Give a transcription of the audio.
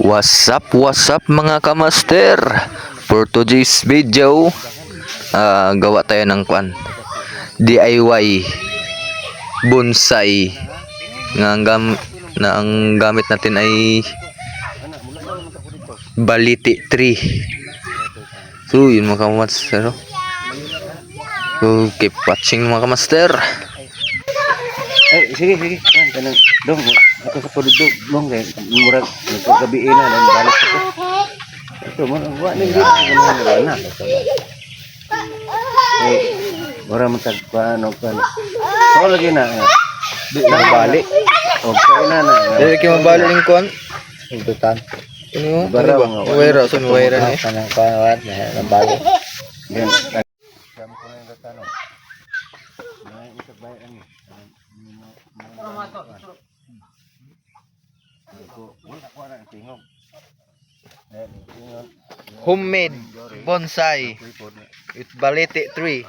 What's up mga kamaster? For today's video, gawa tayo ng DIY bonsai na ang gamit natin ay baliti tree. So yun mga kamaster. So keep watching mga kamaster. Ay, sige. Kanang dong, ako sa pudog dong kay murag nagkagabi na dan balik ako. Ito mo wa ning di na. Eh, mura man tag paano kan. So lagi na. Di na balik. O kay na. Dili kay mabalik ning kuan. Indutan. Ano Bara ba? Wire sun wire ni. Kanang kuan na balik. Yan. Kami ko na yung tanong. May isang bayan ni. Homemade bonsai with baliti tree.